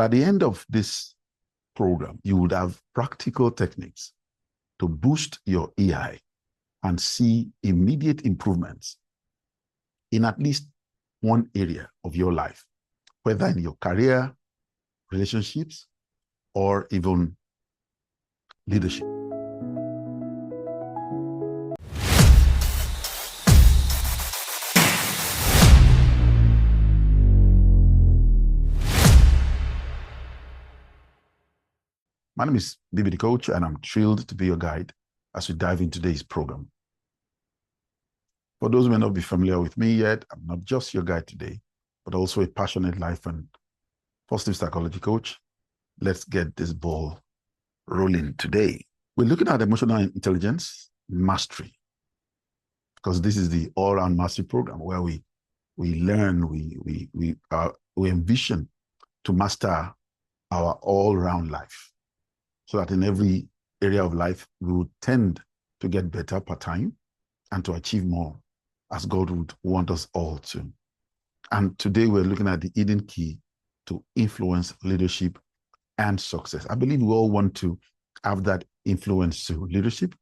At the end of this program, you would have practical techniques to boost your EI and see immediate improvements in at least one area of your life, whether in your career, relationships, or even leadership. My name is Bibi D Coach, and I'm thrilled to be your guide as we dive into today's program. For those who may not be familiar with me yet, I'm not just your guide today, but also a passionate life and positive psychology coach. Let's get this ball rolling today. We're looking at emotional intelligence mastery, because this is the all-round mastery program where we learn, we envision to master our all-round life, so that in every area of life, we would tend to get better per time and to achieve more as God would want us all to. And today we're looking at the hidden key to influence, leadership, and success. I believe we all want to have that influence to leadership.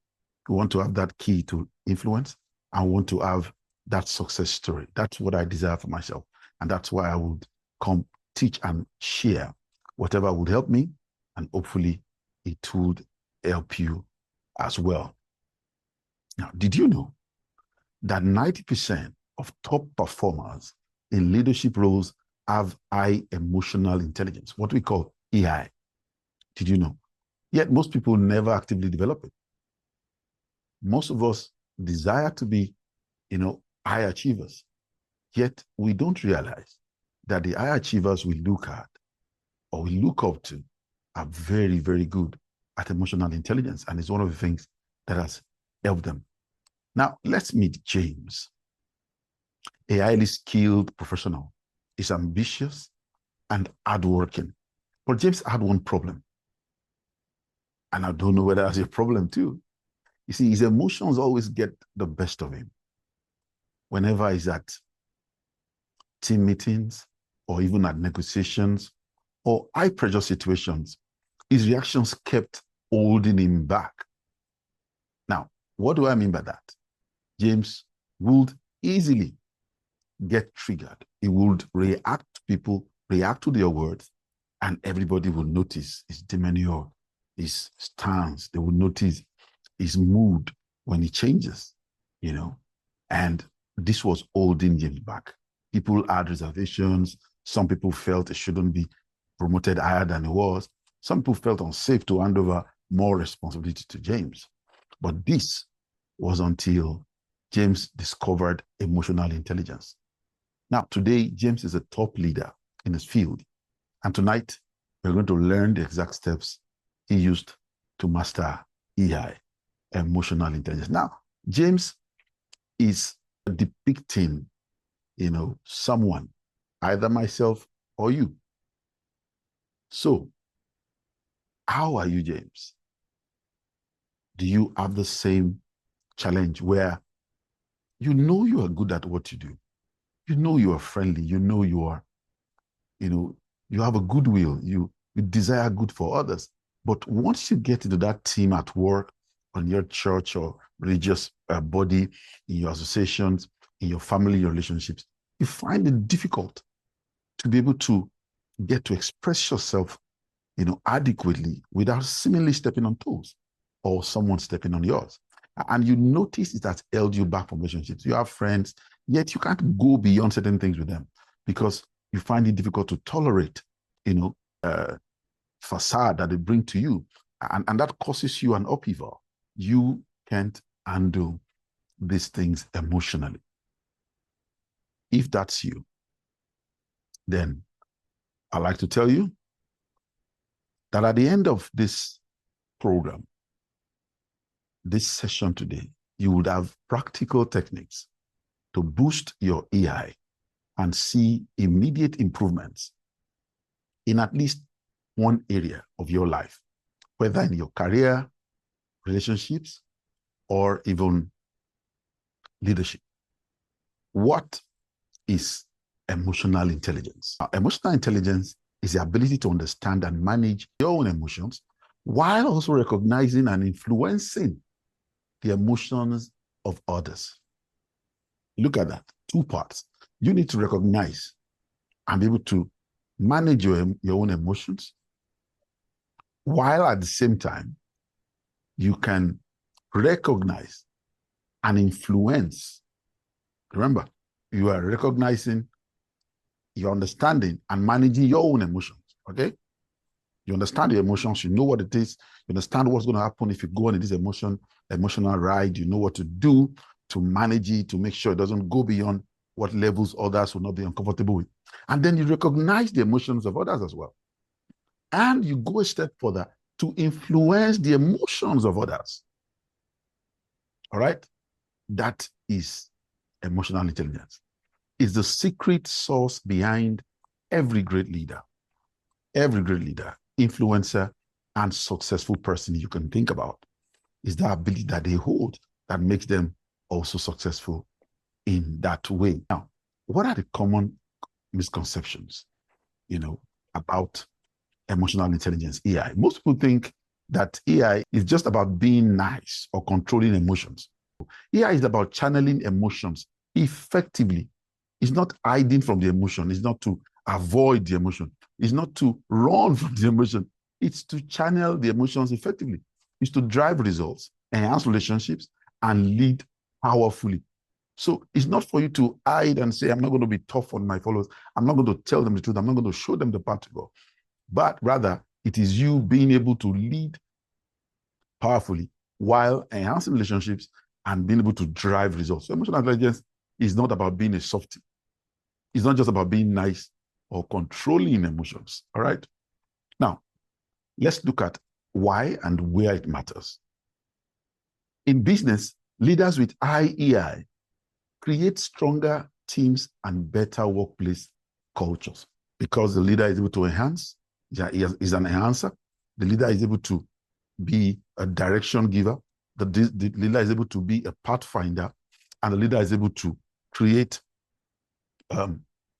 We want to have that key to influence and want to have that success story. That's what I desire for myself. And that's why I would come teach and share whatever would help me, and hopefully it would help you as well. Now, did you know that 90% of top performers in leadership roles have high emotional intelligence, what we call EI? Did you know? Yet most people never actively develop it. Most of us desire to be, high achievers. Yet we don't realize that the high achievers we look at or we look up to are very, very good at emotional intelligence. And it's one of the things that has helped them. Now, let's meet James, a highly skilled professional. He's ambitious and hardworking. But James had one problem. And I don't know whether that's a problem too. You see, his emotions always get the best of him. Whenever he's at team meetings or even at negotiations or high pressure situations, his reactions kept holding him back. Now, what do I mean by that? James would easily get triggered. He would react to people, react to their words, and everybody will notice his demeanor, his stance. They will notice his mood when he changes, and this was holding James back. People had reservations. Some people felt he shouldn't be promoted higher than he was. Some people felt unsafe to hand over more responsibility to James. But this was until James discovered emotional intelligence. Now, today, James is a top leader in his field. And tonight, we're going to learn the exact steps he used to master EI, emotional intelligence. Now, James is depicting, someone, either myself or you. So, how are you, James? Do you have the same challenge where you are good at what you do? You are friendly. You are, you have a goodwill. You desire good for others. But once you get into that team at work, on your church or religious body, in your associations, in your family, your relationships, you find it difficult to be able to get to express yourself, adequately without seemingly stepping on toes or someone stepping on yours. And you notice it has held you back from relationships. You have friends, yet you can't go beyond certain things with them because you find it difficult to tolerate, facade that they bring to you. And that causes you an upheaval. You can't handle these things emotionally. If that's you, then I'd like to tell you that at the end of this program, this session today, you would have practical techniques to boost your EI and see immediate improvements in at least one area of your life, whether in your career, relationships, or even leadership. What is emotional intelligence? Emotional intelligence is the ability to understand and manage your own emotions while also recognizing and influencing the emotions of others. Look at that, 2 parts. You need to recognize and be able to manage your own emotions, while at the same time, you can recognize and influence. Remember, you are recognizing, you're understanding and managing your own emotions, okay? You understand your emotions, you know what it is, you understand what's going to happen if you go on this emotional ride, you know what to do to manage it, to make sure it doesn't go beyond what levels others will not be uncomfortable with. And then you recognize the emotions of others as well. And you go a step further to influence the emotions of others. All right? That is emotional intelligence. It's the secret sauce behind every great leader, influencer, and successful person you can think about. Is the ability that they hold that makes them also successful in that way. Now, what are the common misconceptions, about emotional intelligence, EI? Most people think that EI is just about being nice or controlling emotions. EI is about channeling emotions effectively. It's not hiding from the emotion. It's not to avoid the emotion. It's not to run from the emotion. It's to channel the emotions effectively. It's to drive results, enhance relationships, and lead powerfully. So it's not for you to hide and say, I'm not going to be tough on my followers. I'm not going to tell them the truth. I'm not going to show them the path to go. But rather, it is you being able to lead powerfully while enhancing relationships and being able to drive results. So emotional intelligence is not about being a softie. It's not just about being nice or controlling emotions. All right. Now, let's look at why and where it matters. In business, leaders with high EI create stronger teams and better workplace cultures because the leader is able to enhance, is an enhancer. The leader is able to be a direction giver. The leader is able to be a pathfinder, and the leader is able to create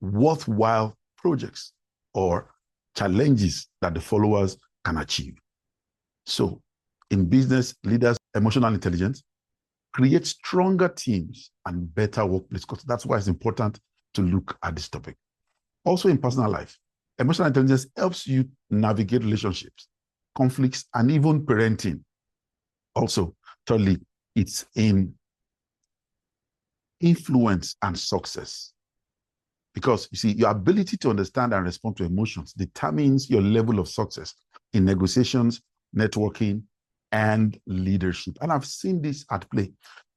worthwhile projects or challenges that the followers can achieve. So in business, leaders' emotional intelligence create stronger teams and better workplace culture. That's why it's important to look at this topic. Also in personal life, emotional intelligence helps you navigate relationships, conflicts, and even parenting. Also, thirdly, it's in influence and success. Because you see, your ability to understand and respond to emotions determines your level of success in negotiations, networking, and leadership. And I've seen this at play.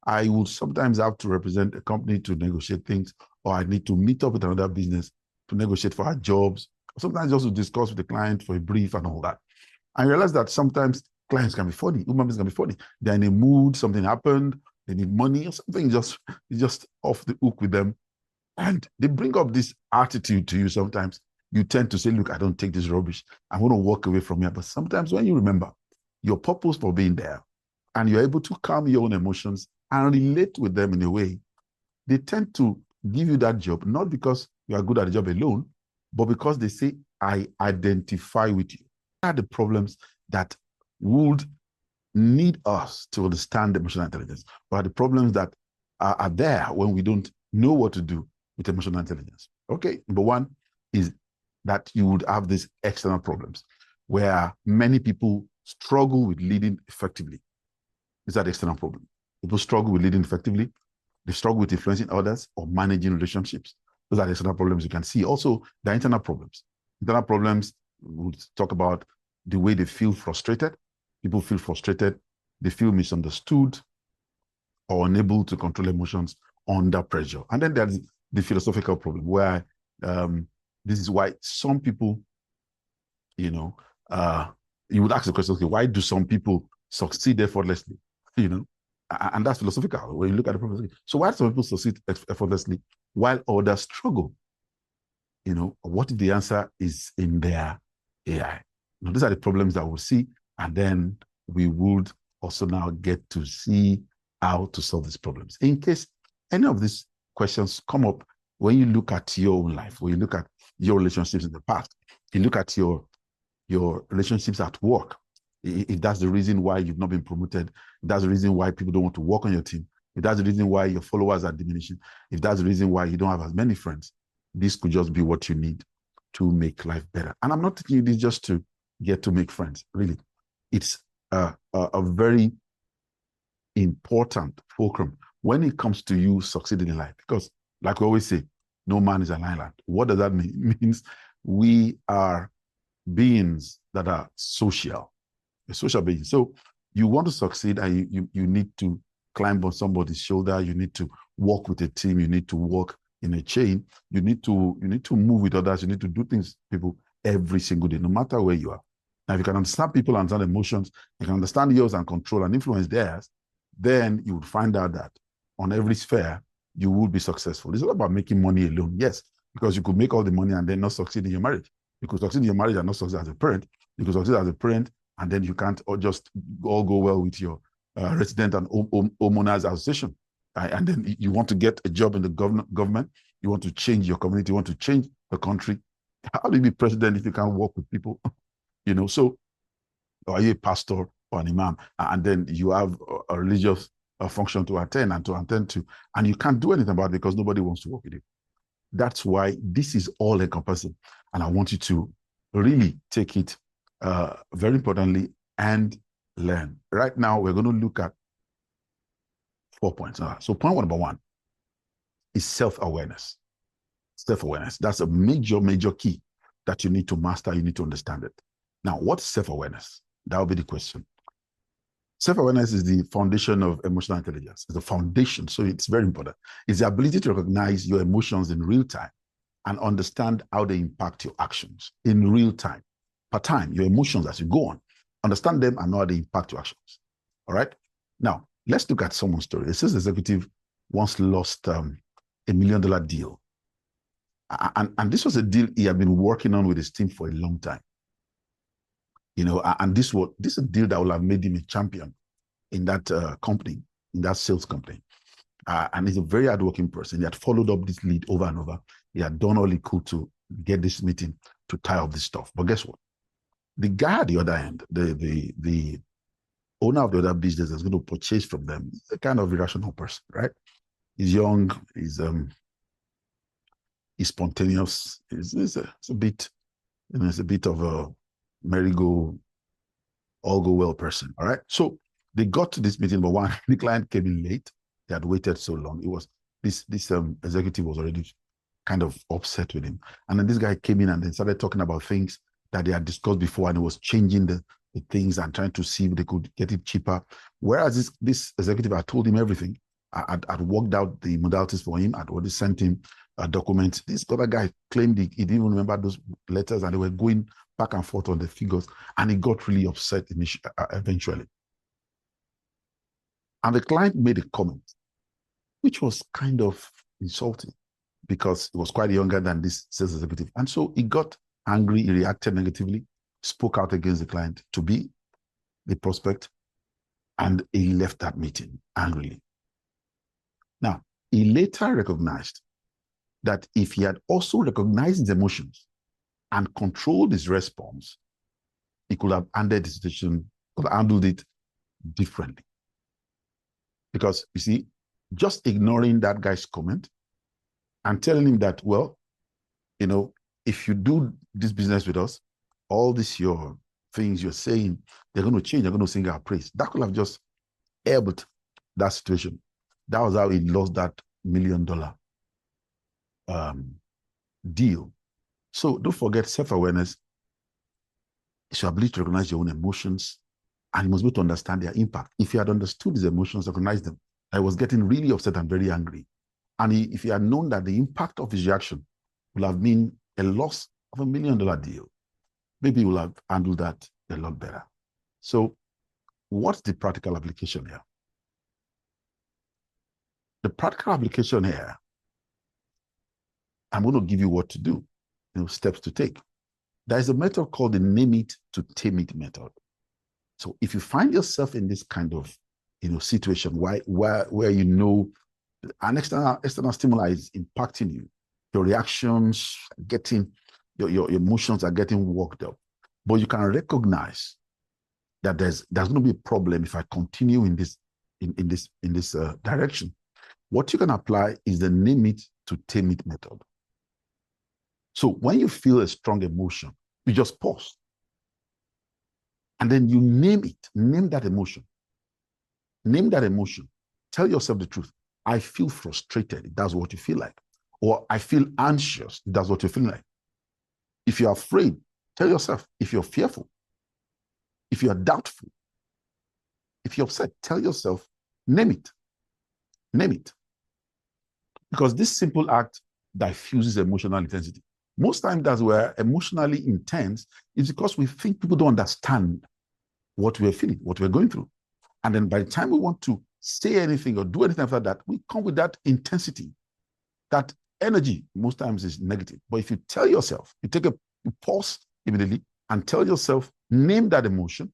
I would sometimes have to represent a company to negotiate things, or I need to meet up with another business to negotiate for our jobs, sometimes just to discuss with the client for a brief and all that. I realize that sometimes clients can be funny, human beings can be funny. They're in a mood, something happened, they need money, or something just off the hook with them. And they bring up this attitude to you sometimes. You tend to say, look, I don't take this rubbish. I'm going to walk away from here. But sometimes when you remember your purpose for being there and you're able to calm your own emotions and relate with them in a way, they tend to give you that job, not because you are good at the job alone, but because they say, I identify with you. What are the problems that would need us to understand emotional intelligence? What are the problems that are there when we don't know what to do with emotional intelligence? Okay, number one is that you would have these external problems where many people struggle with leading effectively. These are the external problems. People struggle with leading effectively. They struggle with influencing others or managing relationships. Those are the external problems you can see. Also, the internal problems. Internal problems, we'll talk about the way they feel frustrated. People feel frustrated. They feel misunderstood or unable to control emotions under pressure. And then there's the philosophical problem where this is why some people, you would ask the question, okay, why do some people succeed effortlessly? And that's philosophical when you look at the problem. So why do some people succeed effortlessly while others struggle? What if the answer is in their AI? These are the problems that we'll see, and then we would also now get to see how to solve these problems. In case any of these questions come up when you look at your own life, when you look at your relationships in the past, You look at your relationships at work. If that's the reason why you've not been promoted, if that's the reason why people don't want to work on your team, if that's the reason why your followers are diminishing, if that's the reason why you don't have as many friends, this could just be what you need to make life better. And I'm not telling you this just to get to make friends, really. It's a very important fulcrum when it comes to you succeeding in life. Because, like we always say, no man is an island. What does that mean? It means we are beings that are social, a social being. So you want to succeed, and you need to climb on somebody's shoulder. You need to work with a team. You need to work in a chain. You need to move with others. You need to do things, people, every single day, no matter where you are. Now, if you can understand people, understand emotions, you can understand yours and control and influence theirs, then you would find out that on every sphere, you will be successful. It's not about making money alone. Yes, because you could make all the money and then not succeed in your marriage. You could succeed in your marriage and not succeed as a parent. You could succeed as a parent, and then you can't just all go well with your resident and homeowners association. And then you want to get a job in the government. You want to change your community. You want to change the country. How do you be president if you can't work with people? So are you a pastor or an imam? And then you have a religious function to attend to, and you can't do anything about it because nobody wants to work with you. That's why this is all encompassing. And I want you to really take it very importantly and learn. Right now, we're going to look at 4 points. So point number 1 is self-awareness. Self-awareness. That's a major key that you need to master. You need to understand it. Now, what's self-awareness? That will be the question. Self-awareness is the foundation of emotional intelligence. It's the foundation, so it's very important. It's the ability to recognize your emotions in real time and understand how they impact your actions in real time. Per time, your emotions as you go on, understand them and know how they impact your actions. All right? Now, let's look at someone's story. A sales executive once lost $1 million deal. And this was a deal he had been working on with his team for a long time. And this is a deal that will have made him a champion in that company, in that sales company. And he's a very hardworking person. He had followed up this lead over and over. He had done all he could to get this meeting to tie up this stuff. But guess what? The guy at the other end, the owner of the other business that's going to purchase from them, is a kind of irrational person, right? He's young, he's spontaneous, it's a bit, it's a bit of a merry-go, all-go-well person, all right? So they got to this meeting, but one, the client came in late. They had waited so long. It was this executive was already kind of upset with him. And then this guy came in and then started talking about things that they had discussed before, and he was changing the things and trying to see if they could get it cheaper. Whereas this executive had told him everything. I'd worked out the modalities for him. I'd already sent him a document. This other guy claimed he didn't even remember those letters, and they were going back and forth on the figures, and he got really upset eventually. And the client made a comment, which was kind of insulting because he was quite younger than this sales executive. And so he got angry, he reacted negatively, spoke out against the client to be the prospect, and he left that meeting angrily. Now, he later recognized that if he had also recognized his emotions and controlled his response, he could have handled the situation, could have handled it differently. Because, you see, just ignoring that guy's comment and telling him that, well, if you do this business with us, all these your things you're saying, they're going to change, they're going to sing our praise. That could have just helped that situation. That was how he lost that $1 million deal. So don't forget, self-awareness is your ability to recognize your own emotions, and you must be able to understand their impact. If he had understood his emotions, recognized them, I was getting really upset and very angry. And if he had known that the impact of his reaction would have been a loss of $1 million deal, maybe he would have handled that a lot better. So what's the practical application here? The practical application here, I'm going to give you what to do, steps to take. There is a method called the name it to tame it method. So if you find yourself in this kind of situation where an external stimuli is impacting you, your reactions getting Your emotions are getting worked up. But you can recognize that there's going to be a problem if I continue in this direction. What you can apply is the name it to tame it method. So when you feel a strong emotion, you just pause. And then you name it. Name that emotion. Name that emotion. Tell yourself the truth. I feel frustrated. That's what you feel like. Or I feel anxious. That's what you feel like. If you're afraid, tell yourself. If you're fearful, if you're doubtful, if you're upset, tell yourself, name it. Name it. Because this simple act diffuses emotional intensity. Most times that's where emotionally intense is because we think people don't understand what we're feeling, what we're going through. And then by the time we want to say anything or do anything after that, we come with that intensity. That energy most times is negative. But if you tell yourself, you pause immediately and tell yourself, name that emotion,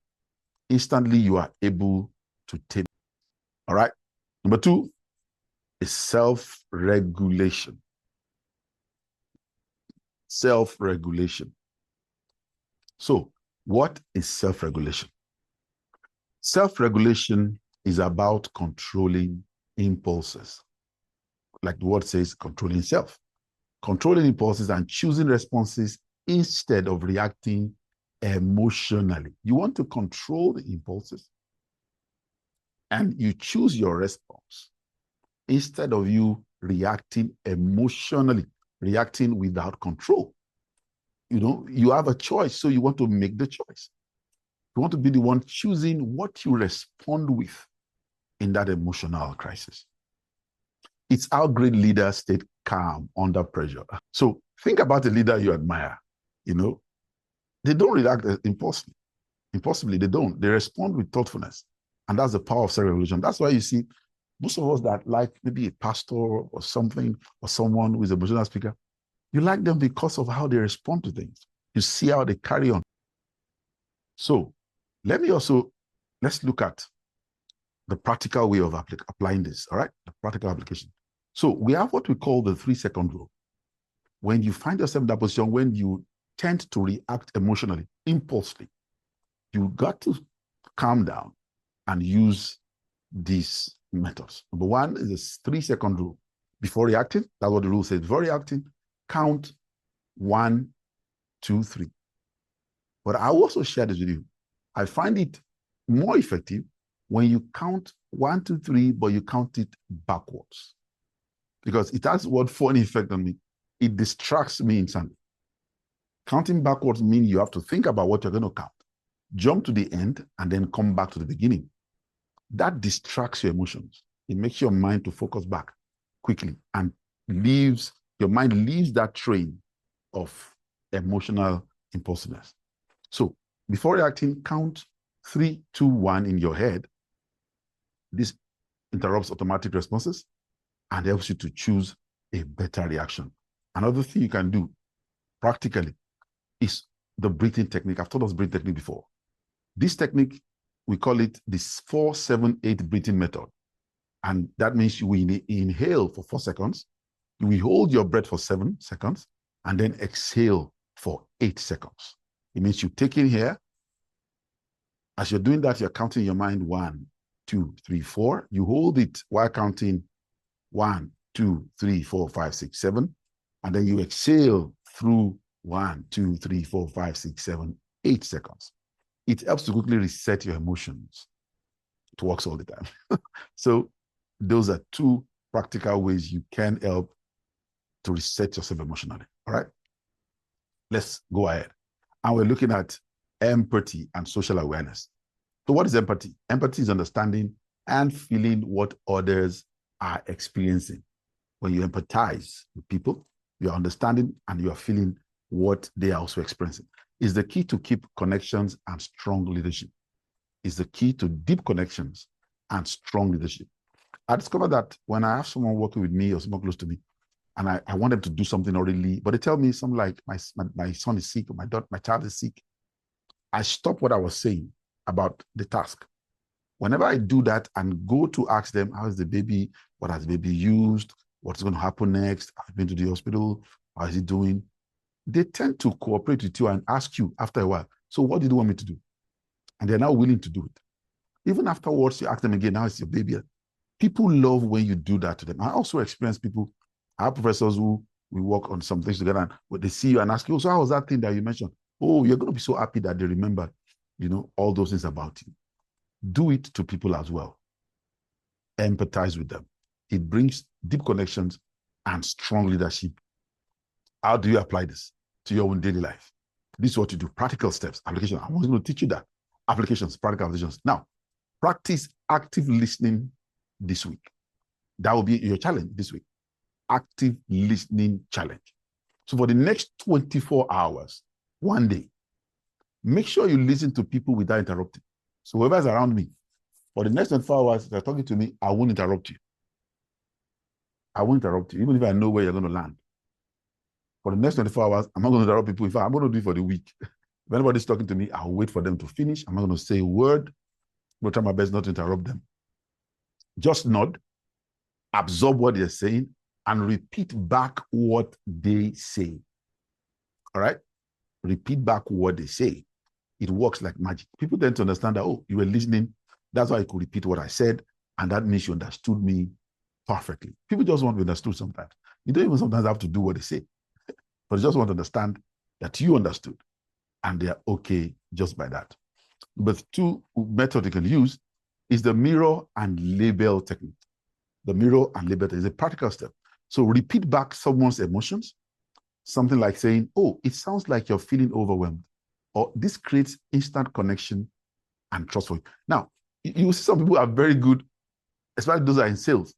instantly you are able to tame it. All right. Number 2 is self-regulation. Self-regulation. So, what is self-regulation? Self-regulation is about controlling impulses. Like the word says, controlling self. Controlling impulses and choosing responses instead of reacting emotionally. You want to control the impulses and you choose your response instead of you reacting emotionally, reacting without control. You have a choice, so you want to make the choice. You want to be the one choosing what you respond with in that emotional crisis. It's how great leaders stay calm under pressure. So think about a leader you admire. They don't react impulsively. They don't. They respond with thoughtfulness. And that's the power of self-regulation. That's why you see most of us that like maybe a pastor or something or someone who is a motivational speaker, you like them because of how they respond to things. You see how they carry on. So let's look at the practical way of applying this, all right? The practical application. So we have what we call the 3-second rule. When you find yourself in that position, when you tend to react emotionally, impulsively, you got to calm down and use these methods. Number 1 is the 3-second rule. Before reacting, that's what the rule says. Before reacting, count 1, 2, 3. But I also share this with you. I find it more effective when you count 1, 2, 3, but you count it backwards. Because it has what funny effect on me. It distracts me instantly. Counting backwards means you have to think about what you're going to count, jump to the end, and then come back to the beginning. That distracts your emotions. It makes your mind to focus back quickly and your mind leaves that train of emotional impulsiveness. So before reacting, count 3, 2, 1 in your head. This interrupts automatic responses and helps you to choose a better reaction. Another thing you can do practically is the breathing technique. I've taught us breathing technique before. This technique, we call it the 4-7-8 breathing method. And that means you will inhale for 4 seconds, you will hold your breath for 7 seconds, and then exhale for 8 seconds. It means you take in here. As you're doing that, you're counting in your mind 1, 2, 3, 4. You hold it while counting 1, 2, 3, 4, 5, 6, 7. And then you exhale through 1, 2, 3, 4, 5, 6, 7, 8 seconds. It helps to quickly reset your emotions. It works all the time. So those are 2 practical ways you can help to reset yourself emotionally. All right? Let's go ahead. And we're looking at empathy and social awareness. So what is empathy? Empathy is understanding and feeling what others are experiencing. When you empathize with people, you're understanding and you're feeling what they are also experiencing. It's the key to keep connections and strong leadership. It's the key to deep connections and strong leadership. I discovered that when I have someone working with me or someone close to me, and I want them to do something already, but they tell me something like my son is sick or my child is sick, I stop what I was saying about the task. Whenever I do that and go to ask them, how is the baby? What has the baby used? What's going to happen next? Have you been to the hospital? How is he doing? they tend to cooperate with you and ask you after a while, so what did you want me to do? And they're now willing to do it. Even afterwards, you ask them again, now it's your baby. People love when you do that to them. I also experience people, our professors who we work on some things together, and when they see you and ask you, so how was that thing that you mentioned? Oh, you're going to be so happy that they remember, all those things about you. Do it to people as well. Empathize with them. It brings deep connections and strong leadership. How do you apply this to your own daily life? This is what you do. Practical steps, application. I'm going to teach you that. Applications, practical applications. Now, practice active listening this week. That will be your challenge this week. Active listening challenge. So for the next 24 hours, one day, make sure you listen to people without interrupting. So whoever's around me, for the next 24 hours, if they're talking to me, I won't interrupt you. I won't interrupt you, even if I know where you're going to land. For the next 24 hours, I'm not going to interrupt people. In fact, I'm going to do it for the week. If anybody's talking to me, I'll wait for them to finish. I'm not going to say a word. I'm going to try my best not to interrupt them. Just nod, absorb what they're saying, and repeat back what they say. All right? Repeat back what they say. It works like magic. People tend to understand that, oh, you were listening. That's why I could repeat what I said. And that means you understood me perfectly. People just want to be understood sometimes. You don't even sometimes have to do what they say. But you just want to understand that you understood. And they are okay just by that. But two methods you can use is the mirror and label technique. The mirror and label technique is a practical step. So repeat back someone's emotions. Something like saying, oh, it sounds like you're feeling overwhelmed. Or this creates instant connection and trust for you. Now, you see some people are very good, especially those that are in sales.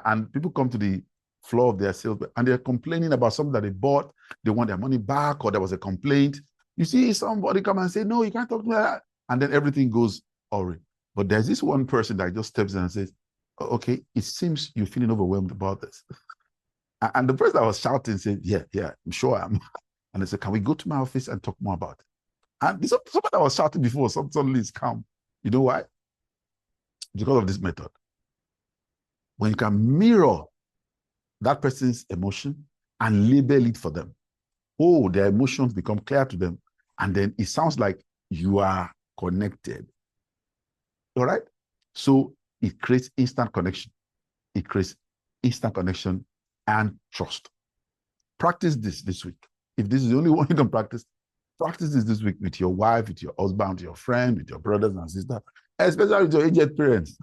And people come to the floor of their sales and they're complaining about something that they bought. They want their money back, or there was a complaint. You see somebody come and say, no, you can't talk to me like that. And then everything goes awry. But there's this one person that just steps in and says, okay, it seems you're feeling overwhelmed about this. And the person that was shouting said, yeah, I'm sure I am. And they said, can we go to my office and talk more about it? And somebody that was shouting before, suddenly is calm. You know why? Because of this method. When you can mirror that person's emotion and label it for them, oh, their emotions become clear to them. And then it sounds like you are connected. All right? So it creates instant connection. It creates instant connection and trust. Practice this week. If this is the only one you can practice this week with your wife, with your husband, with your friend, with your brothers and sisters, especially with your aged parents.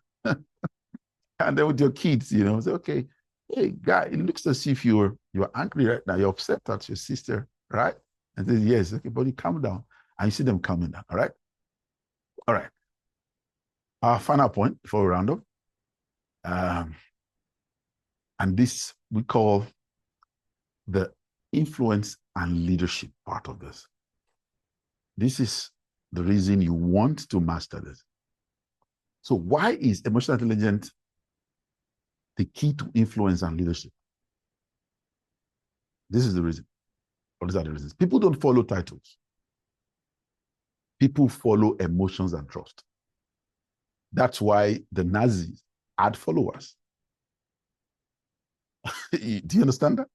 And then with your kids, say, okay, hey, guy, it looks as if you're angry right now. You're upset at your sister, right? And says, yes, okay, buddy, calm down. And you see them calming down, all right? All right. Our final point before we round up. And this we call the influence and leadership part of this. This is the reason you want to master this. So why is emotional intelligence the key to influence and leadership? This is the reason. Or these are the reasons. People don't follow titles. People follow emotions and trust. That's why the Nazis had followers. Do you understand that?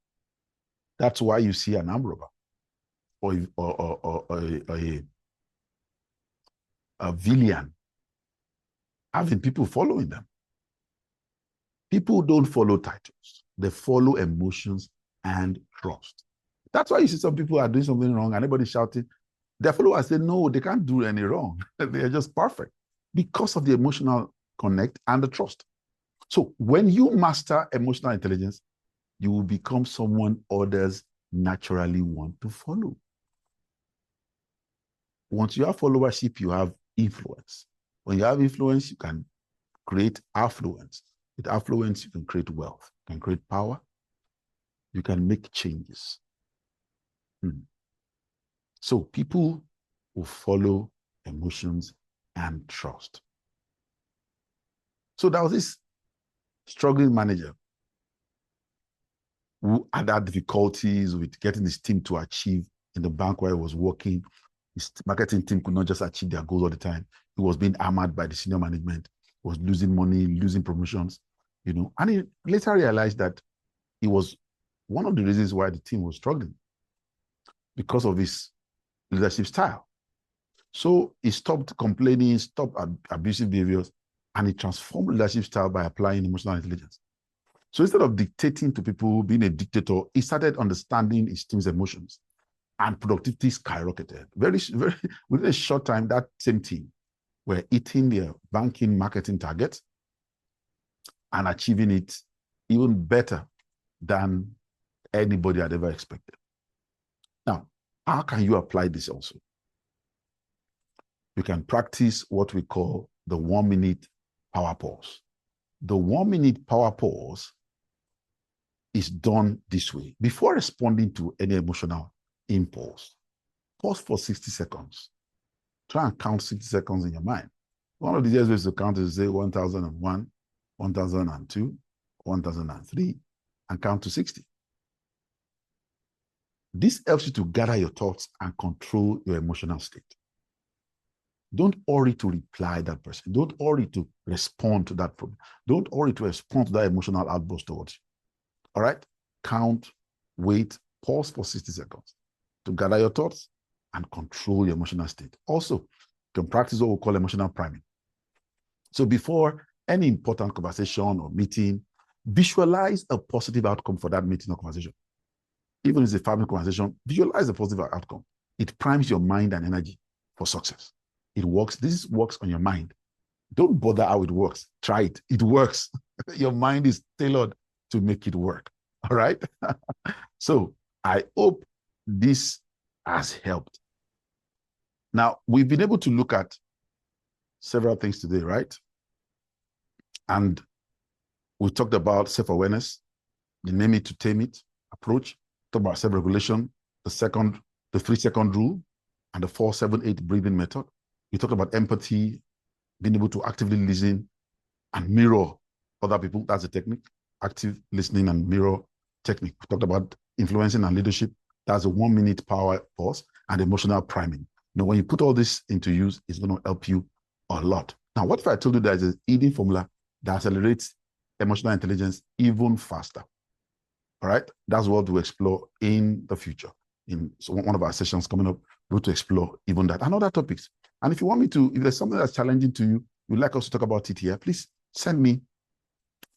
That's why you see an armed robber or a villain having people following them. People don't follow titles. They follow emotions and trust. That's why you see some people are doing something wrong and everybody's shouting. Their followers say, no, they can't do any wrong. They are just perfect because of the emotional connect and the trust. So when you master emotional intelligence, you will become someone others naturally want to follow. Once you have followership, you have influence. When you have influence, you can create affluence. With affluence, you can create wealth, you can create power, you can make changes. So people will follow emotions and trust. So there was this struggling manager who had difficulties with getting his team to achieve in the bank where he was working. His marketing team could not just achieve their goals all the time. He was being hammered by the senior management, was losing money, losing promotions, And he later realized that it was one of the reasons why the team was struggling. because of his leadership style. So he stopped complaining, stopped abusive behaviors, and he transformed leadership style by applying emotional intelligence. So instead of dictating to people, being a dictator, he started understanding his team's emotions, and productivity skyrocketed. Very, within a short time, that same team were hitting their banking marketing targets and achieving it even better than anybody had ever expected. Now, how can you apply this also? You can practice what we call the 1 minute power pause. The 1 minute power pause is done this way. Before responding to any emotional impulse, pause for 60 seconds. Try and count 60 seconds in your mind. One of the easiest ways to count is to say 1001, 1002, 1003, and count to 60. This helps you to gather your thoughts and control your emotional state. Don't hurry to reply that person. Don't hurry to respond to that problem. Don't hurry to respond to that emotional outburst towards you. All right? Count, wait, pause for 60 seconds to gather your thoughts and control your emotional state. Also, you can practice what we call emotional priming. So before any important conversation or meeting, visualize a positive outcome for that meeting or conversation. Even if it's a family conversation, visualize a positive outcome. It primes your mind and energy for success. It works. This works on your mind. Don't bother how it works. Try it. It works. Your mind is tailored to make it work. All right? So I hope this has helped. Now, we've been able to look at several things today, right? And we talked about self-awareness, the name it to tame it approach, talked about self-regulation, the 3-second rule, and the 4-7-8 breathing method. We talked about empathy, being able to actively listen and mirror other people. That's a technique, active listening and mirror technique. We talked about influencing and leadership. That's a 1 minute power pause and emotional priming. You know, when you put all this into use, it's going to help you a lot. Now, what if I told you there's an eating formula that accelerates emotional intelligence even faster? All right, that's what we'll explore in the future. In one of our sessions coming up, we'll to explore even that and other topics. And if you want me to, if there's something that's challenging to you, you'd like us to talk about it here, please send me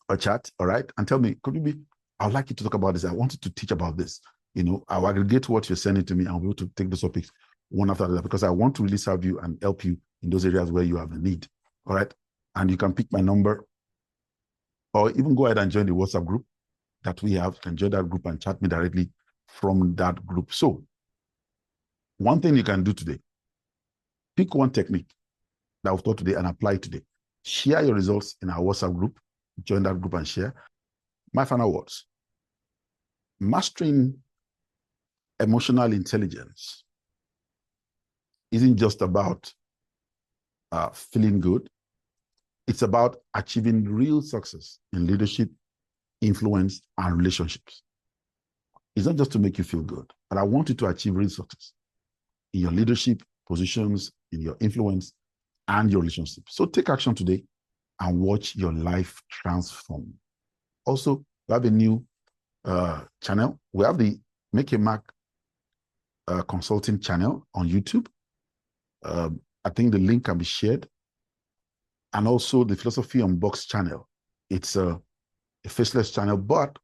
a chat, all right, and tell me, could you be, I'd like you to talk about this. I wanted to teach about this. You know, I'll aggregate what you're sending to me and I'll be able to take the topics one after the other because I want to really serve you and help you in those areas where you have a need, all right? And you can pick my number or even go ahead and join the WhatsApp group that we have. You can join that group and chat me directly from that group. So one thing you can do today, pick one technique that we've taught today and apply it today. Share your results in our WhatsApp group. Join that group and share. My final words. Mastering emotional intelligence isn't just about feeling good. It's about achieving real success in leadership, influence, and relationships. It's not just to make you feel good, but I want you to achieve real success in your leadership positions, in your influence, and your relationship. So take action today and watch your life transform. Also, we have a new channel. We have the Make a Mark consulting channel on YouTube. I think the link can be shared. And also the Philosophy Unboxed channel. It's a faceless channel, but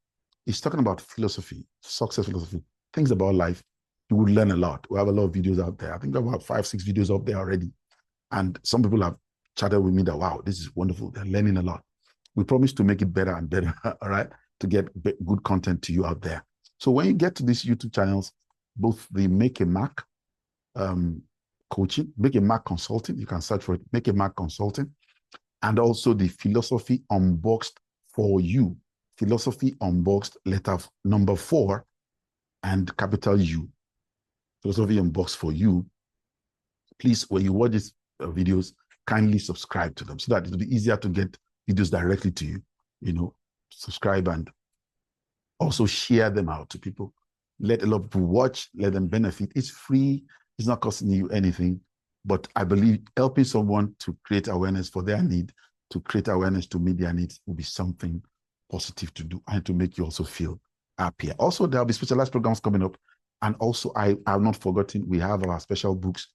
it's talking about philosophy, success philosophy, things about life. You would learn a lot. We have a lot of videos out there. I think about 5-6 videos up there already. And some people have chatted with me that, wow, this is wonderful. They're learning a lot. We promise to make it better and better, all right, to get good content to you out there. So when you get to these YouTube channels, both the Make a Mark coaching, Make a Mark consulting, you can search for it, Make a Mark consulting, and also the Philosophy Unboxed for You. Philosophy Unboxed, letter number 4 and capital U. Philosophy Unboxed for You. Please, when you watch these videos, kindly subscribe to them so that it'll be easier to get videos directly to you. You know, subscribe and also share them out to people. Let a lot of people watch, let them benefit. It's free, it's not costing you anything. But I believe helping someone to create awareness for their need, to create awareness to meet their needs will be something positive to do and to make you also feel happier. Also, there'll be specialized programs coming up And also, I have not forgotten, we have our special books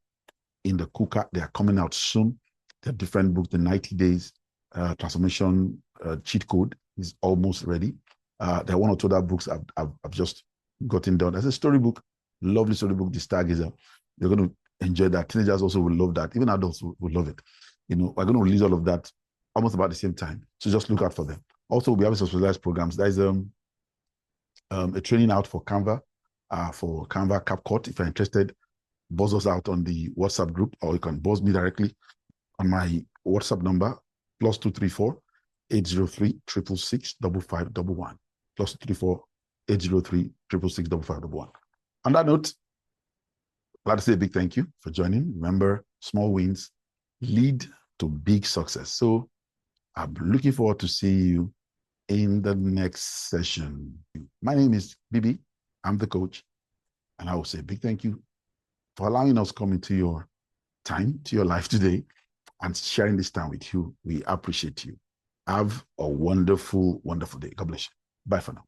in the cooker. They are coming out soon. They're different books. The 90 Days Transformation Cheat Code is almost ready. There are one or two other books I've just gotten done. There's a storybook, lovely storybook, The Stargazer. You're going to enjoy that. Teenagers also will love that. Even adults will love it. You know, we're going to release all of that almost about the same time. So just look out for them. Also, we have some specialized programs. There's a training out for Canva CapCut. If you're interested, buzz us out on the WhatsApp group, or you can buzz me directly on my WhatsApp number, +234 803 666 5511. +234 803 666 5511. On that note, I'd like to say a big thank you for joining. Remember, small wins lead to big success. So I'm looking forward to seeing you in the next session. My name is Bibi. I'm the coach. And I will say a big thank you for allowing us come into your time, to your life today, and sharing this time with you. We appreciate you. Have a wonderful, wonderful day. God bless you. Bye for now.